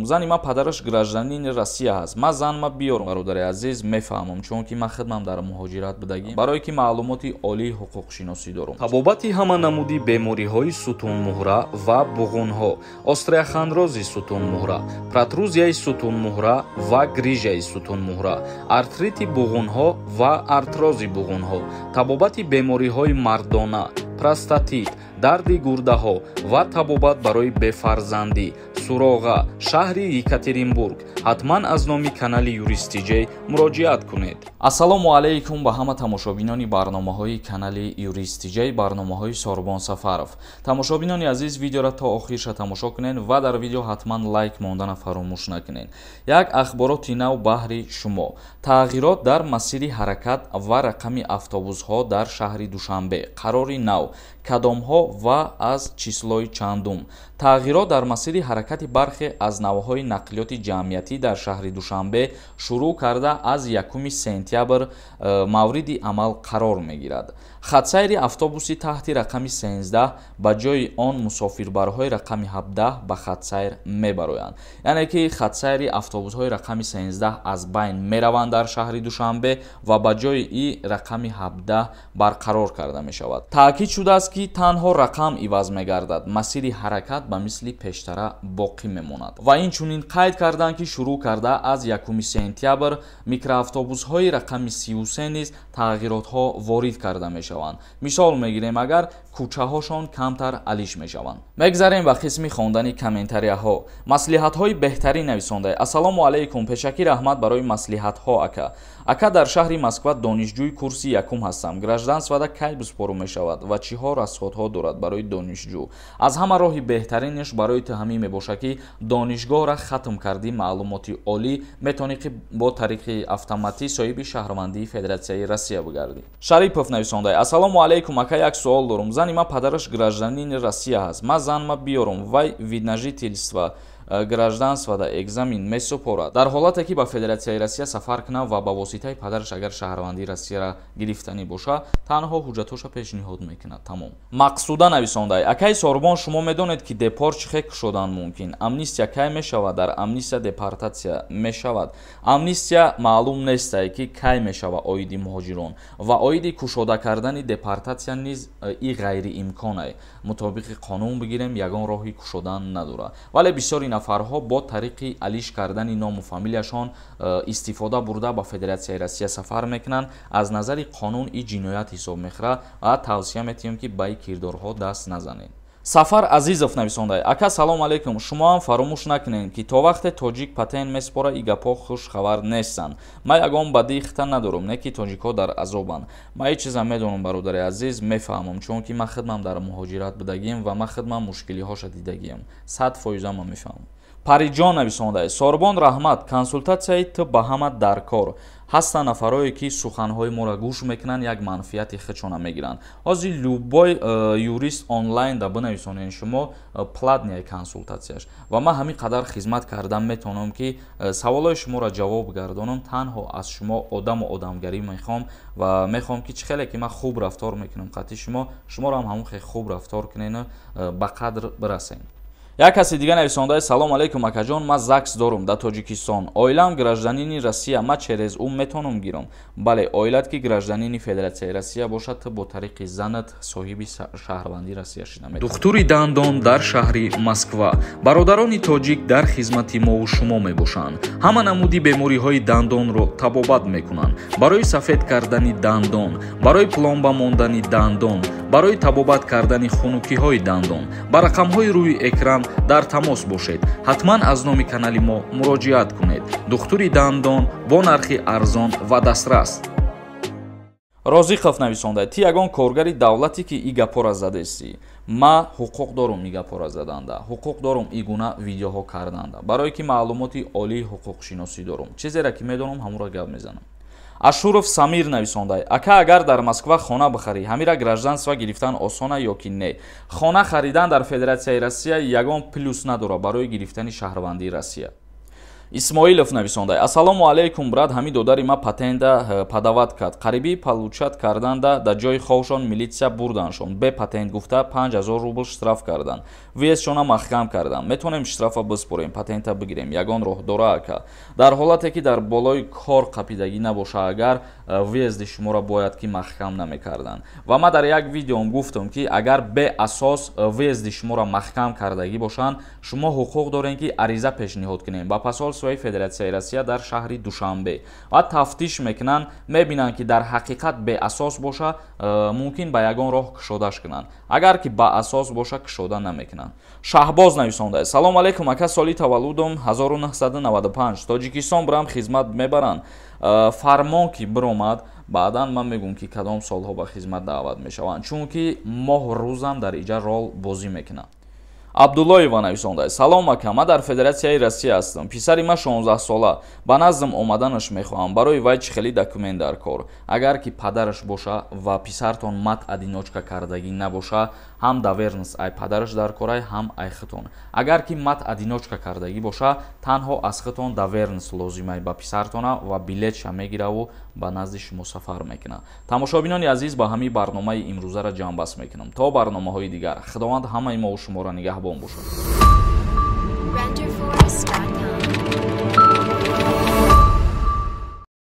зани ман падараш гражданини Россия ҳаст. Ман занма биёрам бародари азиз мефаҳмам, чунки ман хидмам дар муҳоҷират будагим, барое ки маълумоти олии ҳуқуқшиносӣ дорам. Табобати ҳама намуди бемориҳои сутунмуҳра ва буғунҳо, остреохондрози сутунмуҳра, протрузияи сутунмуҳра ва грижаи сутунмуҳра, артрити буғунҳо ва артрози буғунҳо, табобати бемориҳои мардона, простатит, дарди гурдаҳо ва табобат барои бефарзандӣ, суроға, шаҳри Екатеринбург. ҳатман аз номи канали Юристиҷей муроҷиат кунед. Ассалому алайкум ба ҳама тамошобинони барномаҳои канали Юристиҷей, барномаҳои Сорбон Сафаров. Тамошобинони азиз, видеоро то охирша тамошо кунед ва дар видео ҳатман лайк мондана фаромӯш накунед. Як ахбороти нав баҳри шумо. Тағйирот дар масири ҳаракат ва рақами автобусҳо дар шаҳри Душанбе. Қарори нав, кадомҳо ва аз числои чандум. Тағйирот дар масири ҳаракати бархе аз навъҳои нақлиёти ҷамъиятӣ дар шаҳри Душанбе шурӯъ карда аз 1 сентябр мавриди амал қарор мегирад. Хатсайри автобуси таҳти рақами 13 ба ҷои он мусофирбарҳои рақами 17 ба хатсайр мебароянд. яъне ки хатсайри автобусҳои рақами 13 аз байн мераванд дар шаҳри Душанбе ва ба ҷои и рақами 17 барқарор карда мешавад. Таъкид шудааст ки танҳо рақам иваз мегардад, масири ҳаракат ба мисли пештара боқӣ мемонад. Ва инчунин қайд карданд ки шурӯъ карда аз 1 сентябр микроавтобусҳои рақами 33 низ тағйиротҳо ворид карда мешаванд. Мисол мегирем, агар кӯчаҳошон камтар алиш мешаванд. Мегзарем ба қисми хондани комментарияҳо. Маслиҳатҳои беҳтарин нависондаи. Ассалому алайкум, пешакӣ раҳмат барои маслиҳатҳо ака. Ака, дар шаҳри Москва донишҷӯи курси якум ҳастам. Гражданствада кай биспору мешавад ва чӣ ҳо расходҳо дорад барои донишҷӯ? Аз ҳама роҳи беҳтаринаш барои ту ҳамин мебошад ки донишгоҳро хатм карди маълумоти олӣ метавонӣ ки бо тариқи автоматӣ соҳиби шаҳрвандии Федератсияи Россия бигардӣ. Шарипов нависондаи. Ассалому алайкум ака, як суол дорам. Зани ман падараш гражданини Россия ҳаст. Ман занма биёрам, вай видножительства гражданствада экзамен месупорад. Дар ҳолате ки ба Федератсияи Россия сафар кунад ва ба воситаи падараш агар шаҳрвандии Россияро гирифтанӣ боша, танҳо ҳуҷҷатоша пешниҳод мекунад. Тамом. Мақсуда нависондаи. Акаи Сорбон, шумо медонед ки депорт чӣ хел шудан мумкин? Амнистия кай мешавад? Дар амнистия депортатсия мешавад? Амнистия маълум нестай ки кай мешава оиди муҳоҷирон ва оиди кушода кардани депортатсия низ и ғайриимконай. Мутобиқи қонун бигирем, ягон роҳи кушодан надорад. Вале бисёри нафарҳо бо тариқи алиш кардани ному фамилияшон истифода бурда ба Федератсияи Россия сафар мекунанд. Аз назари қонун и ҷиноят ҳисоб мехӯрад ва тавсия метиҳем ки ба ин кирдорҳо даст назанед. Сафар Азизов нависондаи. Ака, салому алайкум. Шумоам фаромӯш накунед ки то вақте тоҷик патент меспора и гапҳо хушхабар нестанд. Ман ягон бадии хита надорам, не ки тоҷикҳо дар азобанд. Ман ҳеҷ чиза медонам, бародари азиз, мефаҳмам, чунки ман хидмам дар муҳоҷират будагим ва ман хидмам мушкилиҳоша дидагим. 100% ман мефаҳмам. Париҷон нависондаи. Сорбон раҳмат, консултатсияи ту ба ҳама дар кор. ҳастанд нафарое ки суханҳои моро гӯш мекунанд, як манфиати худшона мегиранд. ҳозир любой юрист онлайн да бинависонед шумо платная консултатсияш ва ман ҳамин қадар хизмат кардан метавонам ки саволои шуморо ҷавоб гардонам. танҳо аз шумо одаму одамгарӣ мехоҳам ва мехоҳам ки чӣ хеле ки ман хуб рафтор мекунам қатъи шуморо ҳам ҳамон хеле хуб рафтор кунед, ба қадр бирасед. Як каси дига нависондаи. Салому алайкум акаҷон, ман ЗАГС дорам дар Тоҷикистон. Оилам гражданини Россия, ман через ӯ метавонам гирам? Бале, оилат ки гражданини Федератсияи Россия бошад, ту бо тариқи занат соҳиби шаҳрвандии Россия шуда метавонӣ. Духтури дандон дар шаҳри Москва. Бародарони тоҷик дар хизмати мову шумо мебошанд. Ҳама намуди бемориҳои дандонро табобат мекунанд. Барои сафед кардани дандон, барои пломба мондани дандон, барои табобат кардани хунукиҳои дандон, ба рақамҳои рӯи экран дар тамос бошед. ҳатман аз номи канали мо муроҷиат кунед. духтури дандон бо нархи арзон ва дастрас. Розиқов нависондаи. Ти ягон коргари давлате ки и гапора задестӣ. ма ҳуқуқ дорам и гапора заданда, ҳуқуқ дорам и гуна видеоҳо карданда, барое ки маълумоти олии ҳуқуқшиносӣ дорам. Чизеро ки медонам ҳамонро гап мезанам. Ашуров Самир нависондаи. Ака, агар дар Москва хона бихарӣ, ҳамира гражданства гирифтан осона ё ки не? Хона харидан дар Федератсияи Россия ягон плюс надорад барои гирифтани шаҳрвандии Россия. исмоилов нависондай: ассалому алейкум брат, ҳами додари ма патента падават кард, қариби получат карданда дар ҷои ховшон милитсия бурданшон, бе патент гуфта 5000 рубл штраф кардан, виесшона маҳкам кардан. Метавонем штрафа биспорем, патента бигирем, ягон роҳ дора ака. дар ҳолате ки дар болои кор қапидагӣ набоша, агар виезди шуморо бояд ки маҳкам намекардан. ва ма дар як видеом гуфтам ки агар бе асос виезди шуморо маҳкам кардагӣ бошанд, шумо ҳуқуқ дорем ки ариза пешниҳод кунем ба посольствои Федератсияи Россия дар шаҳри Душанбе ва тафтиш мекунанд, мебинанд ки дар ҳақиқат бе асос боша, мумкин ба ягон роҳ кушодаш кунанд, агар ки ба асос боша кушода намекунанд. Шаҳбоз нависонда: салому алейкум ака, соли таваллудум 1995, Тоҷикистон бурам хизмат мебаранд. Фармон ки биромад, баъдан ман мегӯм ки кадом солҳо ба хизмат даъват мешаванд, чунки моҳ рӯзам дар иҷа рол бозӣ мекунам. Абдуллоева нависонда: салом ака, ма дар Федератсияи Россия ҳастам. Писари ма 16 сола, ба наздам омаданаш мехоҳам. Барои вай чӣ хели документ дар кор? Агар ки падараш боша ва писартон мат одиночка кардагӣ набоша, ҳам давернс ай падараш дар корай, ҳам ай хитон. Агар ки мат одиночка кардагӣ боша, танҳо аз хитон давернс лозимай ба писартона ва билетша мегираву ба назди шумо сафар мекуна. Тамошобинони азиз, ба ҳамин барномаи имрӯзара ҷамъбаст мекунам. То барномаҳои дигар, худованд ҳамаи мо шуморо нигаҳбон бошад.